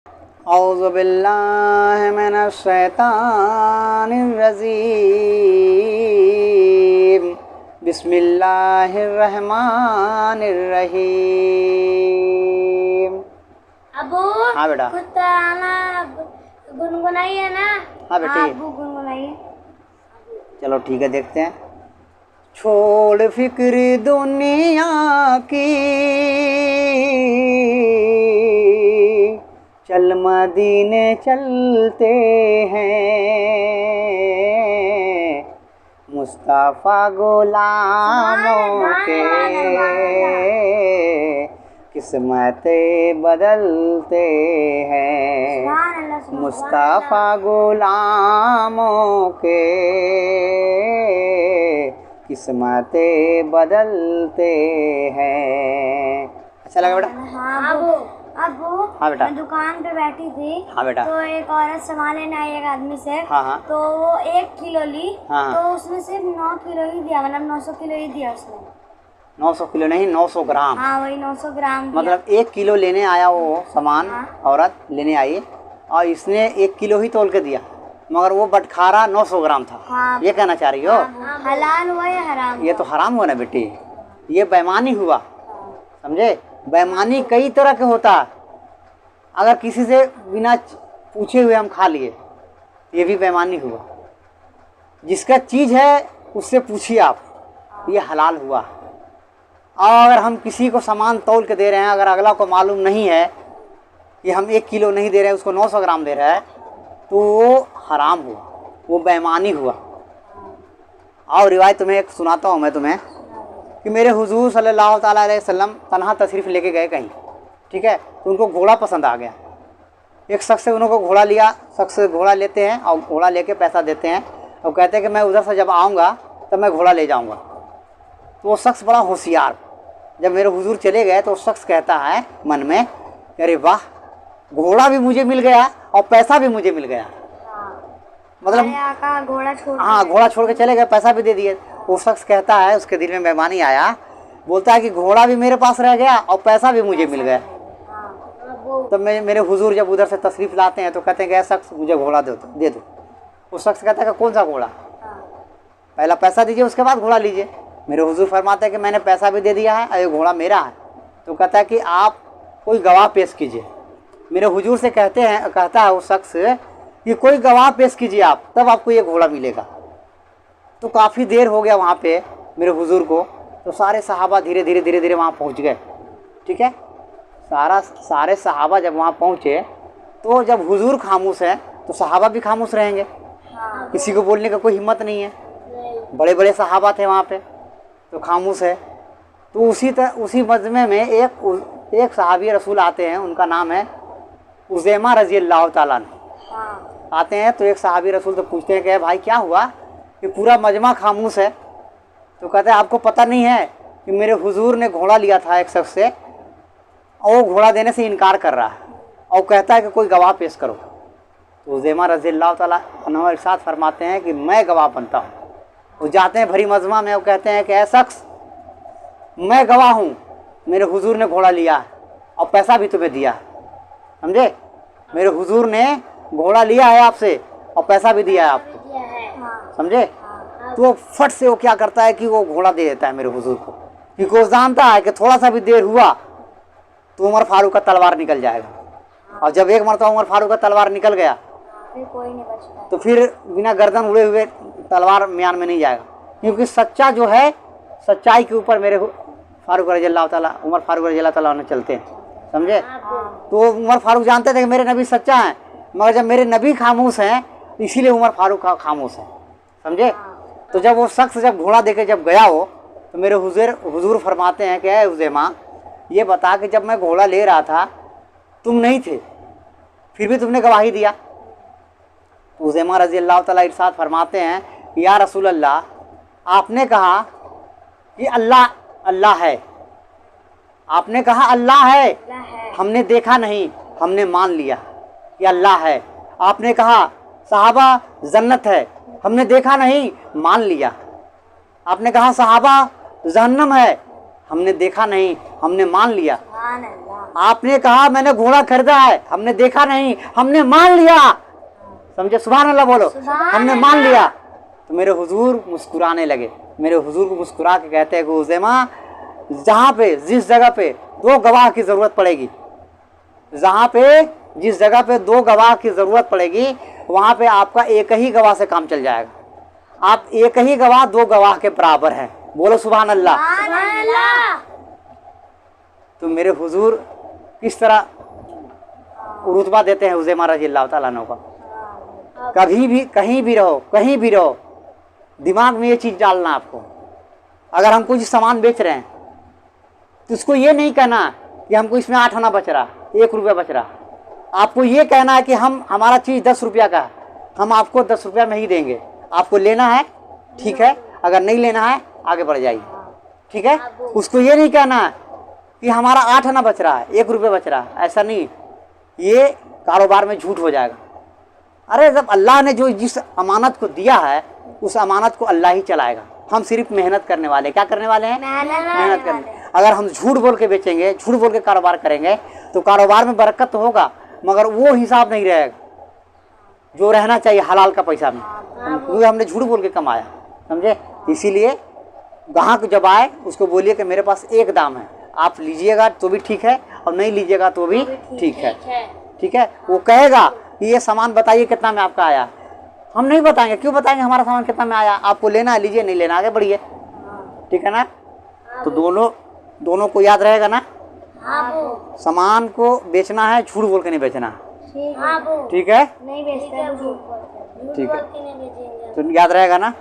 औज़ु बिल्लाहि मिनश शैतानिर रजीम। बिस्मिल्लाहिर रहमानिर रहीम। अबू हाँ बेटा। कुछ गाना गुनगुनाइए ना। हाँ बेटी। अबू गुनगुनाइए। चलो ठीक है, देखते हैं। छोड़ फिक्र दुनिया की, चल मदीने चलते हैं, मुस्तफ़ा गुलामों के किस्मतें बदलते हैं, मुस्तफ़ा गुलामों के किस्मतें बदलते हैं। अच्छा लगा बेटा? हाँ अबू हाँ बेटा। मैं दुकान पे बैठी थी। हाँ बेटा। तो एक औरत सामान लेने आई एक आदमी से। हाँ हाँ। तो वो 1 किलो ली। हाँ। तो उसने सिर्फ 9 किलो ही दिया, मतलब 900 किलो ही दिया उसने। 900 किलो नहीं, 900 ग्राम। हाँ वही 900 ग्राम दिया। मतलब 1 किलो लेने आया वो सामान। हाँ। औरत लेने आई और इसने 1 किलो ही तोल के दिया, मगर वो बटखारा 900 ग्राम था। हाँ। ये कहना चाह रही हो? हाँ, हलाल हुआ या हराम? ये तो हराम हुआ ना बेटी, ये बेईमानी हुआ। समझे? बेईमानी कई तरह के होता। अगर किसी से बिना पूछे हुए हम खा लिए, ये भी बेईमानी हुआ। जिसका चीज़ है उससे पूछिए आप, ये हलाल हुआ। और अगर हम किसी को सामान तौल के दे रहे हैं, अगर अगला को मालूम नहीं है कि हम 1 किलो नहीं दे रहे हैं, उसको 900 ग्राम दे रहा है, तो वो हराम हुआ, वो बेईमानी हुआ। और रिवायत तुम्हें एक सुनाता हूँ मैं तुम्हें कि मेरे हुजूर सल्लल्लाहु ताला अलैहि वसल्लम तन्हा तशरीफ़ लेके गए कहीं, ठीक है? तो उनको घोड़ा पसंद आ गया। एक शख्स से उनको घोड़ा लिया, शख्स घोड़ा लेते हैं और घोड़ा लेके पैसा देते हैं और कहते हैं कि मैं उधर से जब आऊँगा तब मैं घोड़ा ले जाऊँगा। तो वो शख्स बड़ा होशियार, जब मेरे हुजूर चले गए तो उस शख्स कहता है मन में, अरे वाह, घोड़ा भी मुझे मिल गया और पैसा भी मुझे मिल गया। मतलब घोड़ा छोड़, हाँ, घोड़ा छोड़ के चले गए, पैसा भी दे दिए। वो शख्स कहता है, उसके दिल में बेईमानी आया, बोलता है कि घोड़ा भी मेरे पास रह गया और पैसा भी मुझे मिल गया। तो मेरे हुजूर जब उधर से तशरीफ़ लाते हैं तो कहते हैं कि ऐसा शख्स मुझे घोड़ा दे दो। उस शख्स कहता है कि कौन सा घोड़ा? पहला पैसा दीजिए, उसके बाद घोड़ा लीजिए। मेरे हुजूर फरमाते हैं कि मैंने पैसा भी दे दिया है और ये घोड़ा मेरा है। तो कहता है कि आप कोई गवाह पेश कीजिए। मेरे हुजूर से कहता है वो शख्स कि कोई गवाह पेश कीजिए आप, तब आपको ये घोड़ा मिलेगा। तो काफ़ी देर हो गया वहाँ पे मेरे हुजूर को। तो सारे सहाबा धीरे धीरे वहाँ पहुँच गए, ठीक है? सारे सहाबा जब वहाँ पहुँचे तो जब हुजूर खामोश है तो सहाबा भी खामोश रहेंगे। किसी को बोलने का कोई हिम्मत नहीं है। बड़े बड़े सहाबा थे वहाँ पे, तो खामोश है। तो उसी मजमे में एक सहाबी रसूल आते हैं, उनका नाम है उज़ैमा रज़ी अल्लाह ताला अन्हु। आते हैं तो एक सहाबी रसूल तो पूछते हैं कि भाई क्या हुआ कि पूरा मजमा खामोश है? तो कहते हैं आपको पता नहीं है कि मेरे हुजूर ने घोड़ा लिया था एक शख्स से और वो घोड़ा देने से इनकार कर रहा है और कहता है कि कोई गवाह पेश करो। तो उज़ैमा रज़ी अल्लाह ताला अन्हु इरशाद फरमाते हैं कि मैं गवाह बनता हूँ। वो जाते हैं भरी मजमा में, वो कहते हैं कि ऐ शख्स, मैं गवाह हूँ, मेरे हुजूर ने घोड़ा लिया है और पैसा भी तुम्हें दिया है। समझे? मेरे हुजूर ने घोड़ा लिया है आपसे और पैसा भी दिया है आपको। समझे? तो वो फट से वो क्या करता है कि वो घोड़ा दे देता है मेरे हुजूर को, क्योंकि वो जानता है कि थोड़ा सा भी देर हुआ तो उमर फारूक का तलवार निकल जाएगा। और जब एक मरतबा उमर फारूक का तलवार निकल गया फिर कोई नहीं बचता, तो फिर बिना गर्दन उड़े हुए तलवार म्यान में नहीं जाएगा। क्योंकि सच्चा जो है, सच्चाई के ऊपर मेरे फारूक रज़ी अल्लाह ताला, उमर फारूक रज़ी अल्लाह ताला ने चलते हैं। समझे? तो उमर फारूक जानते थे कि मेरे नबी सच्चा हैं, मगर जब मेरे नबी खामोश हैं इसीलिए उमर फारूक खामोश है। समझे? तो जब वो शख्स जब घोड़ा देके जब गया हो तो मेरे हुजूर फरमाते हैं कि ऐ उज़ैमा, ये बता कि जब मैं घोड़ा ले रहा था तुम नहीं थे, फिर भी तुमने गवाही दिया। तो उज़ैमा रज़ी अल्लाह ताला इरशाद फरमाते हैं, या रसूल अल्लाह, आपने कहा कि अल्लाह अल्लाह है, आपने कहा अल्लाह है, हमने देखा नहीं, हमने मान लिया कि अल्लाह है। आपने कहा सहाबा जन्नत है, हमने देखा नहीं, मान लिया। आपने कहा सहाबा जहन्नम है, हमने देखा नहीं, हमने मान लिया। आपने कहा मैंने घोड़ा खरीदा है, हमने देखा नहीं, हमने मान लिया। समझे? सुभान अल्लाह बोलो। हमने मान लिया। तो मेरे हुजूर मुस्कुराने लगे। मेरे हुजूर को मुस्कुरा के कहते हैं कि उज़ैमा, जहाँ पे जिस जगह पे 2 गवाह की ज़रूरत पड़ेगी, जहाँ पे जिस जगह पे 2 गवाह की ज़रूरत पड़ेगी, वहाँ पे आपका एक ही गवाह से काम चल जाएगा। आप एक ही गवाह 2 गवाह के बराबर हैं। बोलो सुभान अल्लाह। तो मेरे हुजूर किस तरह रुतबा देते हैं उज़ैमा रज़ी अल्लाह ताला अन्हु का। कभी भी कहीं भी रहो, कहीं भी रहो, दिमाग में ये चीज़ डालना आपको। अगर हम कुछ सामान बेच रहे हैं तो उसको ये नहीं कहना कि हमको इसमें 8 आना बच रहा, 1 रुपया बच रहा। आपको ये कहना है कि हमारा चीज़ 10 रुपया का है, हम आपको 10 रुपया में ही देंगे। आपको लेना है ठीक है, अगर नहीं लेना है आगे बढ़ जाइए। ठीक है? उसको ये नहीं कहना है कि हमारा 8 आना बच रहा है, 1 रुपया बच रहा है। ऐसा नहीं, ये कारोबार में झूठ हो जाएगा। अरे जब अल्लाह ने जो जिस अमानत को दिया है, उस अमानत को अल्लाह ही चलाएगा। हम सिर्फ मेहनत करने वाले। क्या करने वाले हैं? मेहनत करने। अगर हम झूठ बोल के बेचेंगे, झूठ बोल के कारोबार करेंगे, तो कारोबार में बरकत तो होगा, मगर वो हिसाब नहीं रहेगा जो रहना चाहिए हलाल का पैसा में, क्योंकि हमने झूठ बोल के कमाया। समझे? इसीलिए ग्राहक जब आए उसको बोलिए कि मेरे पास एक दाम है, आप लीजिएगा तो भी ठीक है और नहीं लीजिएगा तो भी ठीक है। ठीक है? वो कहेगा कि ये सामान बताइए कितना में आपका आया। हम नहीं बताएंगे। क्यों बताएंगे हमारा सामान कितना में आया? आपको लेना है लीजिए, नहीं लेना आगे बढ़िए। ठीक है ना? तो दोनों को याद रहेगा ना। सामान को बेचना है, झूठ बोल के नहीं बेचना। ठीक है? नहीं बेचते, झूठ बोलते हैं। ठीक है, तो याद रहेगा ना।